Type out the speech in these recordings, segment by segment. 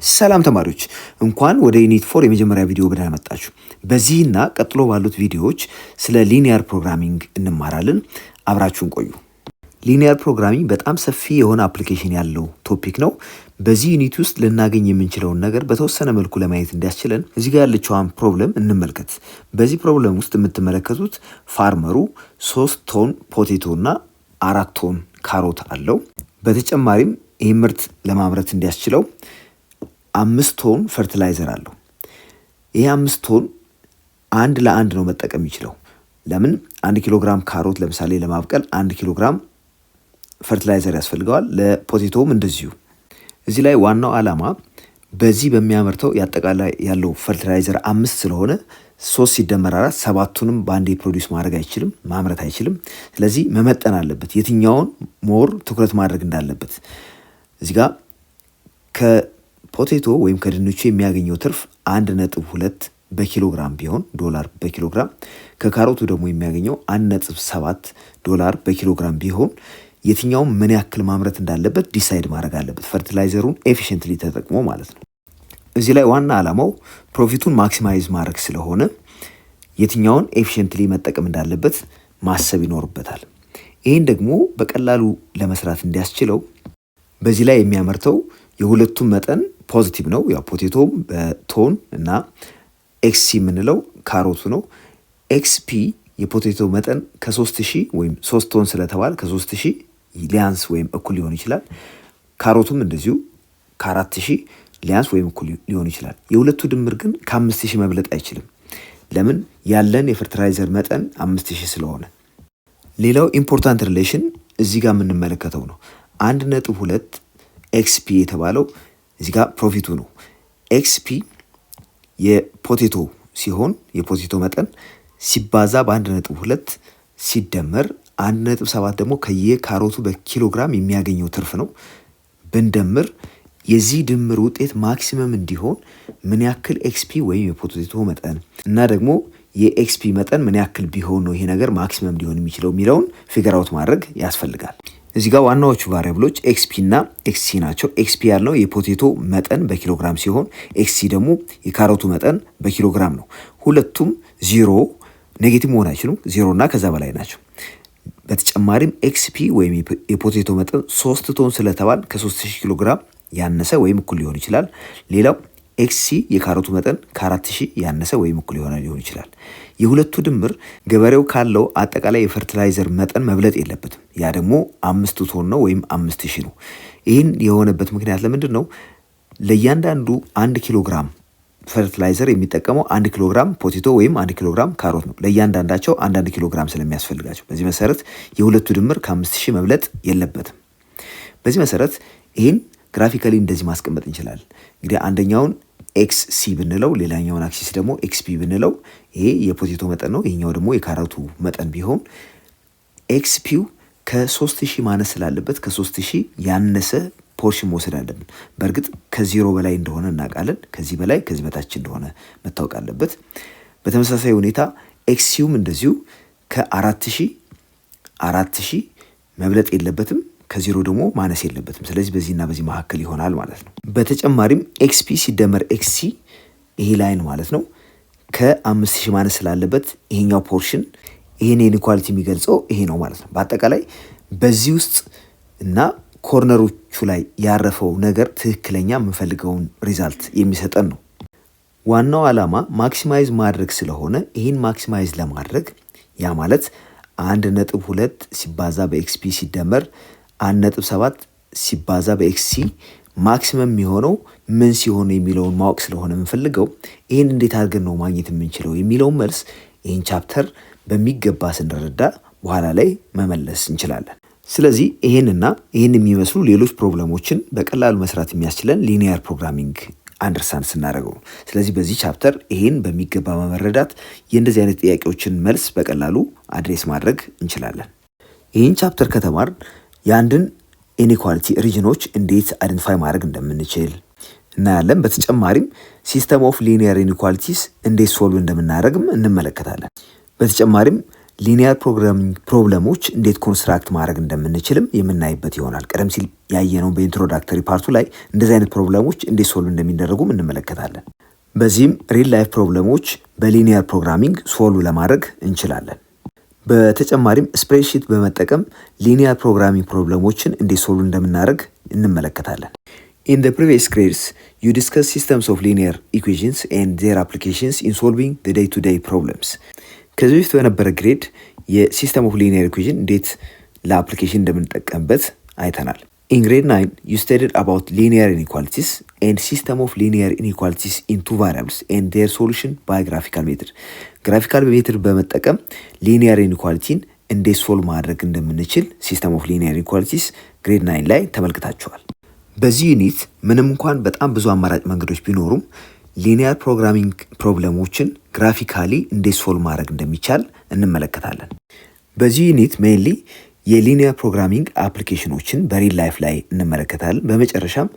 ሰላም ተማሪዎች እንኳን ወደ ዩኒት 4 የመጀመሪያ ቪዲዮ በደህና መጣችሁ። በዚህና ቀጥሎ ባሉት ቪዲዮዎች ስለ ሊኒየር ፕሮግራሚንግ እንማራለን። አብራችሁን ቆዩ። ሊኒየር ፕሮግራሚንግ በጣም ሰፊ የሆነ አፕሊኬሽን ያለው ቶፒክ ነው። በዚህ ዩኒት ውስጥ ልናገኝ የምንችለውን ነገር በተወሰነ መልኩ ለማየት እንዲያስችለን እዚህ ጋር ያለችውን ፕሮብለም እንመልከት። በዚህ ፕሮብለም ውስጥ የምትመለከቱት ፋርመሩ 3 ቶን ፖቴቶ እና 4 ቶን ካሮት አለው። በተጨማሪም ይህ ምርት ለማምረት እንዲያስችለው 5 ቶን ፈርቲላይዘር አለው። ይሄ 5 ቶን 1 ለ1 ነው መጠቀም ይችላል። ለምን 1 ኪሎ ግራም ካሮት ለምሳሌ ለማብቀል 1 ኪሎ ግራም ፈርቲላይዘር ያስፈልገዋል። ለፖቴቶም እንደዚሁ። እዚህ ላይ ዋናው ዓላማ በዚህ በሚያመርተው ያጠቃላይ ያለው ፈርቲላይዘር 5 ስለሆነ 3 ሲደመር 4 7ቱንም በአንዴ ፕሮዲዩስ ማድረግ አይችልም፣ ማምረት አይችልም። ስለዚህ መመጠን አለበት፣ የትኛውን ሞር ትኩረት ማድረግ እንዳለበት። እዚህ ጋር ከፖቴቶ ወይም ከድንቹ የሚያገኘው ትርፍ 1.2 በኪሎግራም ቢሆን ዶላር በኪሎግራም፣ ከካሮቱ ደግሞ የሚያገኘው 1.7 ዶላር በኪሎግራም ቢሆን የትኛውም ምን ያክል ማምረት እንዳለበት ዲሳይድ ማድረግ አለበት፣ ፈርቲላይዘሩን ኤፊሽንትሊ ተጠቅሞ ማለት ነው። እዚህ ላይ ዋና ዓላማው ፕሮፊቱን ማክሲማይዝ ማድረግ ስለሆነ የትኛውን ኤፊሽንትሊ መጠቀም እንዳለበት ማሰብ ይኖርበታል። ይህን ደግሞ በቀላሉ ለመስራት እንዲያስችለው በዚህ ላይ የሚያመርተው የሁለቱም መጠን ፖዚቲቭ ነው። ያው ፖቴቶም በቶን እና ኤክስሲ የምንለው ካሮቱ ነው። ኤክስፒ የፖቴቶ መጠን ከ3000 ወይም 3 ቶን ስለተባለ ከ3000 ሊያንስ ወይም እኩል ሊሆን ይችላል። ካሮቱም እንደዚሁ ከ4000 ሊያንስ ወይም እኩል ሊሆን ይችላል። የሁለቱ ድምር ግን ከ5000 መብለጥ አይችልም። ለምን? ያለን የፈርቲላይዘር መጠን 5000 ስለሆነ። ሌላው ኢምፖርታንት ሪሌሽን እዚህ ጋር የምንመለከተው ነው። 1.2 ኤክስፒ የተባለው እዚህ ጋር ፕሮፊቱ ነው። ኤክስፒ የፖቴቶ ሲሆን የፖቴቶ መጠን ሲባዛ በ1.2 ሲደመር 1.7 ደግሞ ከየካሮቱ በኪሎግራም የሚያገኘው ትርፍ ነው። ብንደምር የዚህ ድምር ውጤት ማክሲመም እንዲሆን ምን ያክል ኤክስፒ ወይም የፖቴቶ መጠን እና ደግሞ የኤክስፒ መጠን ምን ያክል ቢሆን ነው ይሄ ነገር ማክሲመም ሊሆን የሚችለው የሚለውን ፊገር አውት ማድረግ ያስፈልጋል። እዚህ ጋር ዋናዎቹ ቫሪያብሎች ኤክስፒ እና ኤክስሲ ናቸው። ኤክስፒ ያልነው የፖቴቶ መጠን በኪሎግራም ሲሆን ኤክስሲ ደግሞ የካሮቱ መጠን በኪሎግራም ነው። ሁለቱም ዜሮ ኔጌቲቭ መሆን አይችሉም። 0 እና ከዛ በላይ ናቸው። በተጨማሪም ኤክስፒ ወይም የፖቴቶ መጠን 3 ቶን ስለተባል ከ3000 ኪሎ ግራም ያነሰ ወይም እኩል ሊሆን ይችላል። ሌላው ኤክስሲ የካሮቱ መጠን ከ4000 ያነሰ ወይም እኩል ሊሆን ይችላል። የሁለቱ ድምር ገበሬው ካለው አጠቃላይ የፈርቲላይዘር መጠን መብለጥ የለበትም። ያ ደግሞ 5 ቶን ነው ወይም 5000 ነው። ይህን የሆነበት ምክንያት ለምንድን ነው? ለእያንዳንዱ 1 ኪሎ ግራም ፈርቲላይዘር የሚጠቀመው 1 ኪሎ ግራም ፖቴቶ ወይም 1 ኪሎ ግራም ካሮት ነው። ለእያንዳንዳቸው 1 ኪሎ ግራም ስለሚያስፈልጋቸው በዚህ መሰረት የሁለቱ ድምር ከ5000 መብለጥ የለበትም። በዚህ መሰረት ይህን ግራፊካሊ እንደዚህ ማስቀመጥ እንችላለን። እንግዲህ አንደኛውን ኤክስ ሲ ብንለው ሌላኛውን አክሲስ ደግሞ ኤክስ ፒ ብንለው ይሄ የፖቴቶ መጠን ነው፣ ይሄኛው ደግሞ የካሮቱ መጠን ቢሆን ኤክስ ፒው ከ3000 ማነስ ስላለበት ከ3000 ያነሰ ፖርሽን መውሰድ አለብን። በእርግጥ ከ0 በላይ እንደሆነ እናውቃለን። ከዚህ በላይ ከዚህ በታች እንደሆነ መታወቅ አለበት። በተመሳሳይ ሁኔታ ኤክስሲውም እንደዚሁ ከ4000 መብለጥ የለበትም፣ ከ0 ደግሞ ማነስ የለበትም። ስለዚህ በዚህና በዚህ መካከል ይሆናል ማለት ነው። በተጨማሪም ኤክስፒ ሲደመር ኤክስሲ ይሄ ላይን ማለት ነው ከ5000 ማነስ ስላለበት ይሄኛው ፖርሽን ይሄን ኢንኢኳሊቲ የሚገልጸው ይሄ ነው ማለት ነው። በአጠቃላይ በዚህ ውስጥ እና ኮርነሮቹ ላይ ያረፈው ነገር ትክክለኛ የምንፈልገውን ሪዛልት የሚሰጠን ነው። ዋናው ዓላማ ማክሲማይዝ ማድረግ ስለሆነ ይህን ማክሲማይዝ ለማድረግ ያ ማለት 1.2 ሲባዛ በኤክስፒ ሲደመር 1.7 ሲባዛ በኤክስሲ ማክሲመም የሚሆነው ምን ሲሆን የሚለውን ማወቅ ስለሆነ የምንፈልገው ይህን እንዴት አድርገን ነው ማግኘት የምንችለው የሚለውን መልስ ይህን ቻፕተር በሚገባ ስንረዳ በኋላ ላይ መመለስ እንችላለን። ስለዚህ ይህንና ይህን የሚመስሉ ሌሎች ፕሮብለሞችን በቀላሉ መስራት የሚያስችለን ሊኒየር ፕሮግራሚንግ አንደርስታንድ ስናደርገው ነው። ስለዚህ በዚህ ቻፕተር ይህን በሚገባ በመረዳት የእንደዚህ አይነት ጥያቄዎችን መልስ በቀላሉ አድሬስ ማድረግ እንችላለን። ይህን ቻፕተር ከተማር የአንድን ኢኒኳሊቲ ሪጅኖች እንዴት አይደንቲፋይ ማድረግ እንደምንችል እናያለን። በተጨማሪም ሲስተም ኦፍ ሊኒየር ኢኒኳሊቲስ እንዴት ሶልቭ እንደምናደርግም እንመለከታለን። በተጨማሪም ሊኒየር ፕሮግራሚንግ ፕሮብለሞች እንዴት ኮንስትራክት ማድረግ እንደምንችልም የምናይበት ይሆናል። ቀደም ሲል ያየነው በኢንትሮዳክተሪ ፓርቱ ላይ እንደዚህ አይነት ፕሮብለሞች እንዴት ሶልቭ እንደሚደረጉም እንመለከታለን። በዚህም ሪል ላይፍ ፕሮብለሞች በሊኒየር ፕሮግራሚንግ ሶልቭ ለማድረግ እንችላለን። በተጨማሪም ስፕሬድሺት በመጠቀም ሊኒየር ፕሮግራሚንግ ፕሮብለሞችን እንዴት ሶልቭ እንደምናደርግ እንመለከታለን። In the previous grades, you discussed systems of linear equations and their applications in solving the day-to-day problems. ከዚህ በፊት በነበረ ግሬድ የሲስተም ኦፍ ሊኒየር ኢኩዌሽን እንዴት ለአፕሊኬሽን እንደምንጠቀምበት አይተናል። In grade 9, you studied about linear inequalities and system of linear inequalities in two variables and their solution by graphical method. ግራፊካል ሜትድ በመጠቀም ሊኒየር ኢኒኳሊቲን እንዴት ሶልቭ ማድረግ እንደምንችል ሲስተም ኦፍ ሊኒየር ኢኒኳሊቲስ ግሬድ 9 ላይ ተመልክታችኋል። በዚህ ዩኒት ምንም እንኳን በጣም ብዙ አማራጭ መንገዶች ቢኖሩም ሊኒየር ፕሮግራሚንግ ፕሮብለሞችን ግራፊካሊ እንዴት ሶልቭ ማድረግ እንደሚቻል እንመለከታለን። በዚህ ዩኒት ሜይንሊ የሊኒየር ፕሮግራሚንግ አፕሊኬሽኖችን በሪል ላይፍ ላይ እንመለከታለን። በመጨረሻም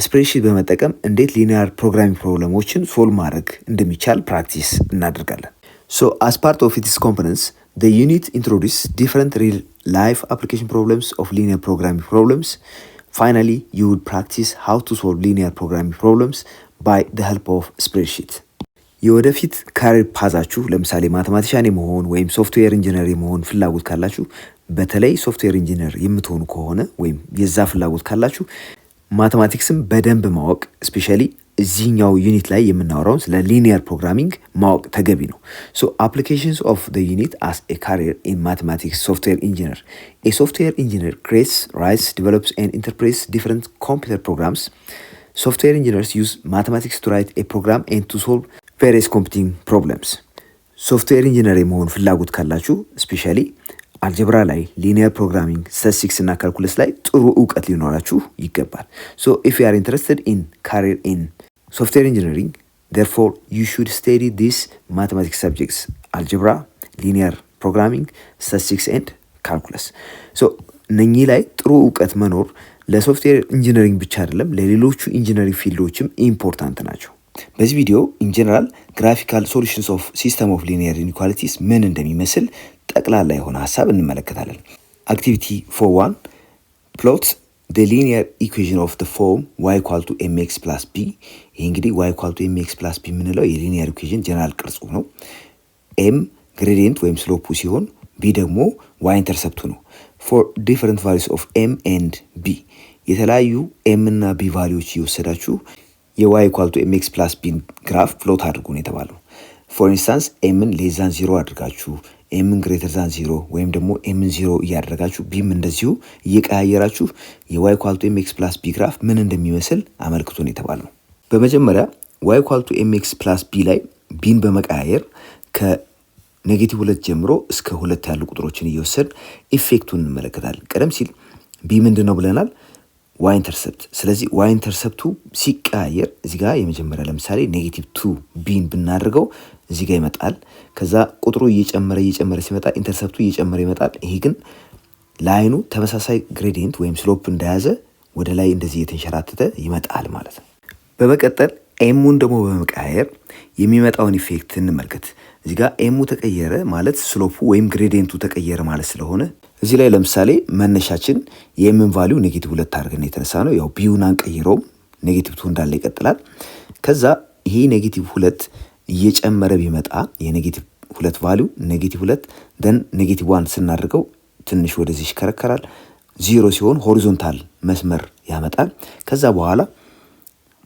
ስፕሬድሺት በመጠቀም እንዴት ሊኒየር ፕሮግራሚንግ ፕሮብለሞችን ሶልቭ ማድረግ እንደሚቻል ፕራክቲስ እናደርጋለን። So as part of its components, the unit introduces different real life application problems of linear programming problems. Finally, you would practice how to solve linear programming problems by the help of spreadsheet. የወደፊት ካሪር ፓዛችሁ ለምሳሌ ማቴማቲሻን የመሆን ወይም ሶፍትዌር ኢንጂነር የመሆን ፍላጎት ካላችሁ፣ በተለይ ሶፍትዌር ኢንጂነር የምትሆኑ ከሆነ ወይም የዛ ፍላጎት ካላችሁ ማቴማቲክስም በደንብ ማወቅ ስፔሻሊ እዚህኛው ዩኒት ላይ የምናወራውን ስለ ሊኒየር ፕሮግራሚንግ ማወቅ ተገቢ ነው። ሶ አፕሊኬሽንስ ኦፍ ዘ ዩኒት አስ ኤ ካሪር ኢን ማቴማቲክስ ሶፍትዌር ኢንጂነር ኤ ሶፍትዌር ኢንጂነር ክሬትስ ራይትስ ዲቨሎፕስ ኤንድ ኢንተርፕሬትስ ዲፍረንት ኮምፒውተር ፕሮግራምስ ሶፍትዌር ኢንጂነርስ ዩዝ ማቴማቲክስ ቱ ራይት ኤ ፕሮግራም ኤንድ ቱ ሶልቭ ቬሪየስ ኮምፒውቲንግ ፕሮብለምስ። ሶፍትዌር ኢንጂነር የመሆን ፍላጎት ካላችሁ ስፔሻሊ አልጀብራ ላይ ሊኒየር ፕሮግራሚንግ ስታቲስቲክስ እና ካልኩለስ ላይ ጥሩ እውቀት ሊኖራችሁ ይገባል። ሶ ኢፍ ዩ አር ኢንተረስትድ ኢን ካሪር ኢን software engineering, therefore you should study these mathematics subjects: algebra, linear programming, statistics and calculus. So እነኚህ ላይ ጥሩ እውቀት መኖር ለሶፍትዌር ኢንጂነሪንግ ብቻ አይደለም ለሌሎቹ ኢንጂነሪንግ ፊልዶችም ኢምፖርታንት ናቸው። በዚህ ቪዲዮ ኢን ጀነራል ግራፊካል ሶሉሽንስ ኦፍ ሲስተም ኦፍ ሊኒየር ኢኒኳሊቲስ ምን እንደሚመስል ጠቅላላ የሆነ ሀሳብ እንመለከታለን። አክቲቪቲ 4.1 ፕሎት the linear equation of the form y equal to mx plus b። ይህ እንግዲህ y equal to mx plus b የምንለው የሊኒየር ኢኩዌሽን ጀነራል ቅርጹ ነው። m ግሬዲየንት ወይም ስሎፑ ሲሆን b ደግሞ y ኢንተርሰፕቱ ነው። for different values of m and b የተለያዩ m እና b ቫልዩዎች እየወሰዳችሁ የy equal to mx plus b ግራፍ ፕሎት አድርጉ ነው የተባለው። for instance m ሌስ ዛን 0 አድርጋችሁ m ግሬተር ዛን 0 ወይም ደግሞ m 0 እያደረጋችሁ b እንደዚሁ እየቀያየራችሁ y equal to mx plus b ግራፍ ምን እንደሚመስል አመልክቱ ነው የተባለው። በመጀመሪያ y equal to mx plus b ላይ b በመቀያየር ከኔጌቲቭ 2 ጀምሮ እስከ 2 ያሉ ቁጥሮችን እየወሰድ ኢፌክቱን እንመለከታለን። ቀደም ሲል b ምንድነው ብለናል? y ኢንተርሰፕት። ስለዚህ y ኢንተርሰፕቱ ሲቀያየር እዚህ ጋር የመጀመሪያ ለምሳሌ ኔጌቲቭ 2 b ብናደርገው እዚህ ጋር ይመጣል። ከዛ ቁጥሩ እየጨመረ ሲመጣ ኢንተርሰፕቱ እየጨመረ ይመጣል። ይሄ ግን ላይኑ ተመሳሳይ ግሬዲየንት ወይም ስሎፕ እንደያዘ ወደ ላይ እንደዚህ እየተንሸራተተ ይመጣል ማለት ነው። በመቀጠል ኤሙን ደግሞ በመቀያየር የሚመጣውን ኢፌክት እንመልከት። እዚህ ጋር ኤሙ ተቀየረ ማለት ስሎፑ ወይም ግሬዲየንቱ ተቀየረ ማለት ስለሆነ እዚህ ላይ ለምሳሌ መነሻችን የኤምን ቫልዩ ኔጌቲቭ 2 አድርገን የተነሳ ነው። ያው ቢውን አንቀይረውም ኔጌቲቭ 2 እንዳለ ይቀጥላል። ከዛ ይሄ ኔጌቲቭ 2 እየጨመረ ቢመጣ የኔጌቲቭ 2 ቫልዩ ኔጌቲቭ 2 ደን ኔጌቲቭ 1 ስናደርገው ትንሽ ወደዚህ ይሽከረከራል። 0 ሲሆን ሆሪዞንታል መስመር ያመጣል። ከዛ በኋላ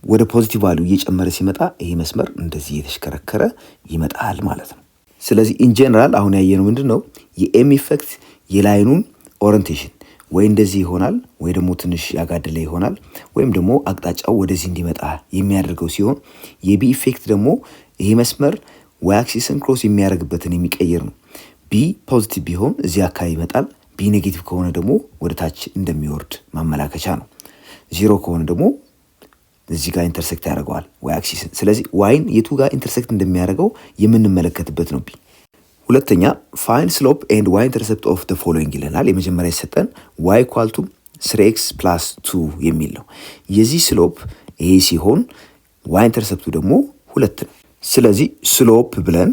ወደ ፖዚቲቭ ቫልዩ እየጨመረ ሲመጣ ይሄ መስመር እንደዚህ እየተሽከረከረ ይመጣል ማለት ነው። ስለዚህ ኢን ጀነራል አሁን ያየነው ምንድነው የኤም ኢፌክት የላይኑን ኦሪንቴሽን ወይ እንደዚህ ይሆናል ወይ ደግሞ ትንሽ ያጋደለ ይሆናል ወይም ደግሞ አቅጣጫው ወደዚህ እንዲመጣ የሚያደርገው ሲሆን የቢ ኢፌክት ደግሞ ይሄ መስመር ዋይ አክሲስን ክሮስ የሚያደርግበትን የሚቀይር ነው። ቢ ፖዚቲቭ ቢሆን እዚህ አካባቢ ይመጣል። ቢ ኔጌቲቭ ከሆነ ደግሞ ወደ ታች እንደሚወርድ ማመላከቻ ነው። 0 ከሆነ ደግሞ እዚህ ጋር ኢንተርሴክት ያደርገዋል ዋይ አክሲስን። ስለዚህ ዋይን የቱ ጋር ኢንተርሴክት እንደሚያደርገው የምንመለከትበት ነው ቢ። ሁለተኛ ፋይንድ ስሎፕ ኤንድ ዋይ ኢንተርሰፕት ኦፍ ዘ ፎሎዊንግ ይለናል። የመጀመሪያ የሰጠን ዋይ ኢኳል ቱ 3x + 2 የሚል ነው። የዚህ ስሎፕ ይሄ ሲሆን ዋይ ኢንተርሰፕቱ ደግሞ 2 ነው። ስለዚህ ስሎፕ ብለን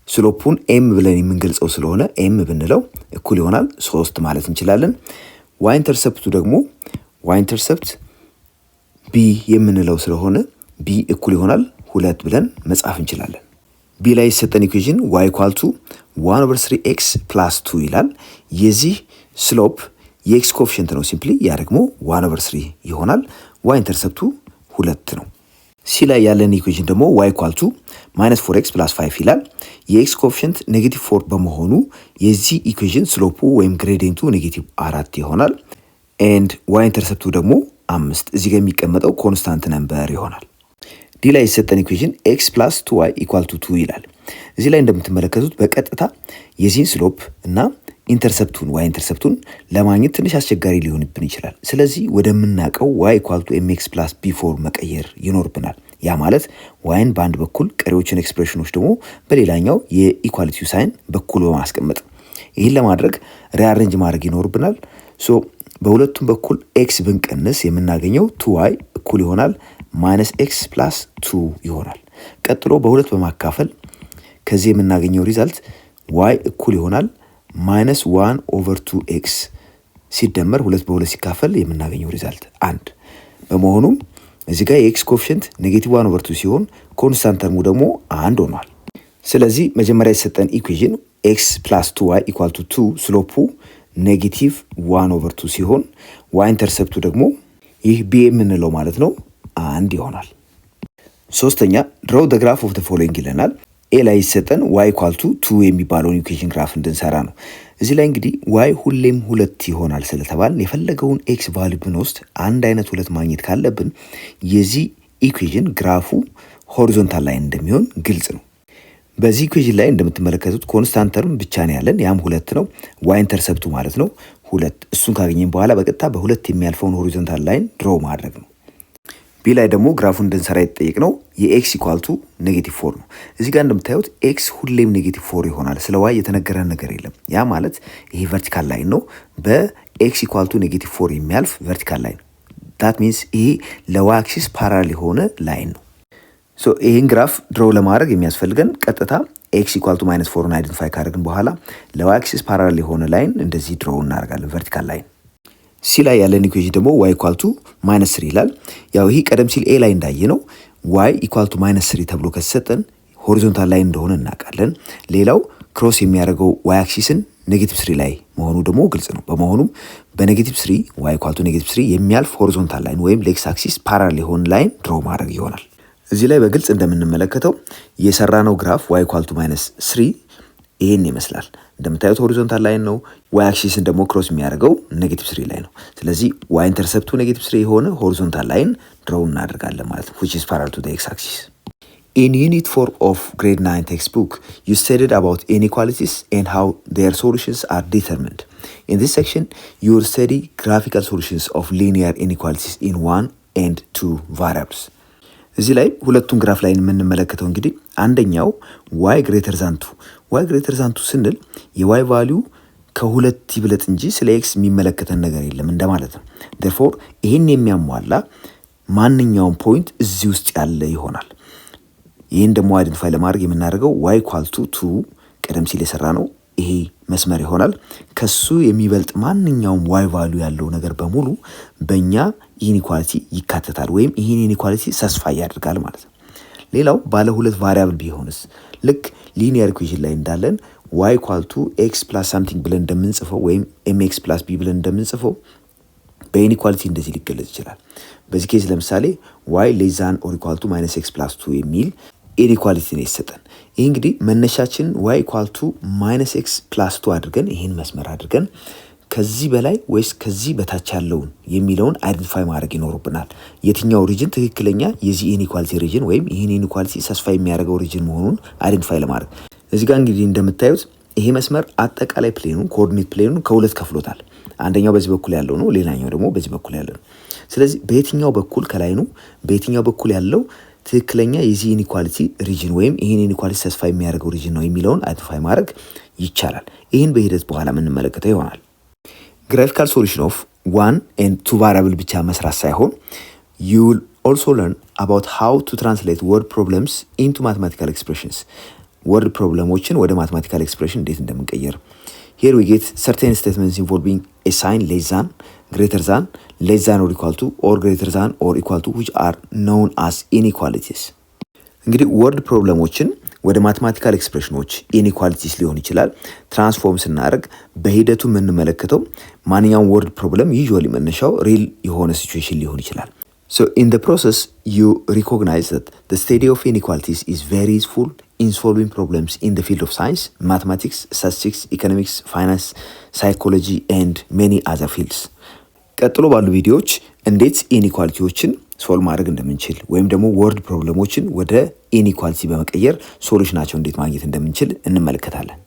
ስሎፑን ኤም ብለን የምንገልጸው ስለሆነ ኤም ብንለው እኩል ይሆናል 3 ማለት እንችላለን። ዋይ ኢንተርሰፕቱ ደግሞ ዋይ ኢንተርሰፕት ቢ የምንለው ስለሆነ ቢ እኩል ይሆናል 2 ብለን መጻፍ እንችላለን። ቢ ላይ የሰጠን ኢኩዌሽን y ኢኳል ቱ 1/3x + 2 ይላል። የዚህ ስሎፕ የኤክስ ኮኤፊሽንት ነው ሲምፕሊ፣ ያ ደግሞ 1/3 ይሆናል። y ኢንተርሰፕቱ 2 ነው። ሲ ላይ ያለን ኢኩዌሽን ደግሞ y ኢኳል ቱ -4x + 5 ይላል። የኤክስ ኮኤፊሽንት -4 በመሆኑ የዚህ ኢኩዌሽን ስሎፑ ወይም ግሬዲየንቱ -4 ይሆናል። ኤንድ y ኢንተርሰፕቱ ደግሞ 5 እዚህ ጋር የሚቀመጠው ኮንስታንት ነምበር ይሆናል። ዲ ላይ የሰጠን ኢኩዌሽን x + 2y = 2 ይላል። እዚህ ላይ እንደምትመለከቱት በቀጥታ የዚህን ስሎፕ እና ኢንተርሰፕቱን y ኢንተርሰፕቱን ለማግኘት ትንሽ አስቸጋሪ ሊሆንብን ይችላል። ስለዚህ ወደምናውቀው y = mx + b4 መቀየር ይኖርብናል። ያ ማለት yን በአንድ በኩል ቀሪዎችን ኤክስፕሬሽኖች ደግሞ በሌላኛው የኢኳሊቲው ሳይን በኩል በማስቀመጥ ይህን ለማድረግ ሪአሬንጅ ማድረግ ይኖርብናል። ሶ በሁለቱም በኩል x ብንቀንስ የምናገኘው 2y እኩል ይሆናል -x + 2 ይሆናል። ቀጥሎ በሁለት በማካፈል ከዚህ የምናገኘው ሪዛልት y እኩል ይሆናል -1/2x ሲደመር 2 በ2 ሲካፈል የምናገኘው ሪዛልት 1 በመሆኑም እዚህ ጋር የኤክስ ኮኤፊሽንት -1/2 ሲሆን ኮንስታንት ተርሙ ደግሞ 1 ሆኗል። ስለዚህ መጀመሪያ የተሰጠን ኢኩዌሽን x + 2y = 2 ስሎፑ -1/2 ሲሆን y ኢንተርሰፕቱ ደግሞ ይህ b የምንለው ማለት ነው 1 ይሆናል። ሶስተኛ ድሮው the graph of the following ይለናል። ኤ ላይ የተሰጠን y = 2 የሚባለውን ኢኩዌሽን ግራፍ እንድንሰራ ነው። እዚህ ላይ እንግዲህ y ሁሌም 2 ይሆናል ስለተባልን የፈለገውን x ቫልዩ ብንወስድ አንድ አይነት 2 ማግኘት ካለብን የዚህ ኢኩዌሽን ግራፉ ሆሪዞንታል ላይን እንደሚሆን ግልጽ ነው። በዚህ ኢኩዌሽን ላይ እንደምትመለከቱት ኮንስታንት ተርም ብቻ ነው ያለን፣ ያም 2 ነው። y ኢንተርሰፕቱ ማለት ነው 2። እሱን ካገኘን በኋላ በቀጥታ በ2 የሚያልፈውን ሆሪዞንታል ላይን ድሮ ማድረግ ነው። ቢ ላይ ደግሞ ግራፉን እንድንሰራ የተጠየቅነው የኤክስ ኢኳል ቱ -4 ነው። እዚህ ጋር እንደምታዩት ኤክስ ሁሌም -4 ይሆናል። ስለ ዋይ የተነገረን ነገር የለም። ያ ማለት ይሄ ቨርቲካል ላይን ነው። በኤክስ ኢኳል ቱ -4 የሚያልፍ ቨርቲካል ላይን ዳት ሚንስ ይሄ ለዋይ አክሲስ ፓራሌል የሆነ ላይን ነው። ሶ ይሄን ግራፍ ድሮ ለማድረግ የሚያስፈልገን ቀጥታ ኤክስ ኢኳል ቱ -4ን አይደንቲፋይ ካደረግን በኋላ ለዋይ አክሲስ ፓራሌል የሆነ ላይን እንደዚህ ድሮ እናደርጋለን፣ ቨርቲካል ላይን። ሲ ላይ ያለን ኢኩዌሽን ደግሞ y = -3 ይላል። ያው ይሄ ቀደም ሲል ኤ ላይ እንዳየ ነው y = -3 ተብሎ ከተሰጠን ሆሪዞንታል ላይን እንደሆነ እናውቃለን። ሌላው ክሮስ የሚያደርገው y አክሲስን -3 ላይ መሆኑ ደግሞ ግልጽ ነው። በመሆኑም በ-3 y = -3 የሚያልፍ ሆሪዞንታል ላይን ወይም ለኤክስ አክሲስ ፓራሌል የሆነ ላይን ድሮ ማድረግ ይሆናል። እዚህ ላይ በግልጽ እንደምንመለከተው የሰራነው ግራፍ y = -3 ይሄን ይመስላል። እንደምታዩት ሆሪዞንታል ላይን ነው። y አክሲስን ደግሞ ክሮስ የሚያደርገው -3 ላይ ነው። ስለዚህ y ኢንተርሰፕቱ -3 የሆነ ሆሪዞንታል ላይን ድሮው እናደርጋለን ማለት ነው, which is parallel to the x-axis. In Unit 4 of Grade 9 textbook, you studied about inequalities and how their solutions are determined. In this section, you will study graphical solutions of linear inequalities in 1 and 2 variables. እዚህ ላይ ሁለቱን ግራፍ ላይ የምንመለከተው እንግዲህ አንደኛው y greater than 2 y greater than 2 ስንል የy ቫልዩ ከሁለት ይብለጥ እንጂ ስለ x የሚመለከተን ነገር የለም እንደማለት ነው። therefore ይሄን የሚያሟላ ማንኛውም ፖይንት እዚህ ውስጥ ያለ ይሆናል። ይሄን ደግሞ አይደንቲፋይ ለማድረግ የምናደርገው y = 2 ቀደም ሲል የሰራ ነው ይሄ መስመር ይሆናል። ከሱ የሚበልጥ ማንኛውም y ቫልዩ ያለው ነገር በሙሉ በእኛ ኢኒኳሊቲ ይካተታል ወይም ይሄን ኢኒኳሊቲ ሳስፋይ ያደርጋል ማለት ነው። ሌላው ባለ ሁለት ቫሪያብል ቢሆንስ ልክ ሊኒየር ኢኩዌሽን ላይ እንዳለን y = x + something ብለን እንደምንጽፈው ወይም mx + b ብለን እንደምንጽፈው በኢኒኳሊቲ እንደዚህ ሊገለጽ ይችላል። በዚህ ኬዝ ለምሳሌ y <= -x + 2 የሚል ኢኒኳሊቲ ነው ይሰጠን። ይሄ እንግዲህ መነሻችን y = -x + 2 አድርገን ይሄን መስመር አድርገን ከዚህ በላይ ወይስ ከዚህ በታች ያለውን የሚለውን አይደንቲፋይ ማድረግ ይኖርብናል። የትኛው ሪጅን ትክክለኛ የዚህ ኢኒኳሊቲ ሪጅን ወይም ይሄን ኢኒኳሊቲ ሳስፋይ የሚያደርገው ሪጅን መሆኑን አይደንቲፋይ ለማድረግ እዚህ ጋር እንግዲህ እንደምታዩት ይሄ መስመር አጠቃላይ ፕሌኑን ኮኦርዲኔት ፕሌኑን ከሁለት ከፍሎታል። አንደኛው በዚህ በኩል ያለው ነው፣ ሌላኛው ደግሞ በዚህ በኩል ያለው ነው። ስለዚህ በየትኛው በኩል ከላይ ነው በየትኛው በኩል ያለው ትክክለኛ የዚህ ኢኒኳሊቲ ሪጅን ወይም ይሄን ኢኒኳሊቲ ሳስፋይ የሚያደርገው ሪጅን ነው የሚለውን አይደንቲፋይ ማድረግ ይቻላል። ይሄን በሂደት በኋላ የምንመለከተው ይሆናል። graphical solution of 1 and 2 variable ብቻ መስራት ሳይሆን you will also learn about how to translate word problems into mathematical expressions. ወርድ ፕሮብለሞችን ወደ ማትማቲካል ኤክስፕሬሽን እንዴት እንደምንቀየር። ሄር ዊ ጌት ሰርቴን ስቴትመንትስ ኢንቮልቪንግ ኤ ሳይን ሌስ ዛን፣ ግሬተር ዛን፣ ሌስ ዛን ኦር ኢኳል ቱ፣ ኦር ግሬተር ዛን ኦር ኢኳል ቱ ዊች አር ኖውን አስ ኢኒኳሊቲስ። እንግዲህ ወርድ ፕሮብለሞችን ወደ ማትማቲካል ኤክስፕሬሽኖች ኢኒኳሊቲስ ሊሆን ይችላል ትራንስፎርም ስናደርግ በሂደቱ የምንመለከተው ማንኛውም ወርድ ፕሮብለም ዩዥዋሊ መነሻው ሪል የሆነ ሲቹዌሽን ሊሆን ይችላል። So in the process you recognize that the study of inequalities is very useful in solving problems in the field of science, mathematics, statistics, economics, finance, psychology and many other fields. ቀጥሎ ባሉ ቪዲዮዎች እንዴት ኢኒኳሊቲዎችን ሶልቭ ማድረግ እንደምንችል ወይም ደግሞ ወርድ ፕሮብለሞችን ወደ ኢኒኳሊቲ በመቀየር ሶሉሽናቸው እንዴት ማግኘት እንደምንችል እንመለከታለን።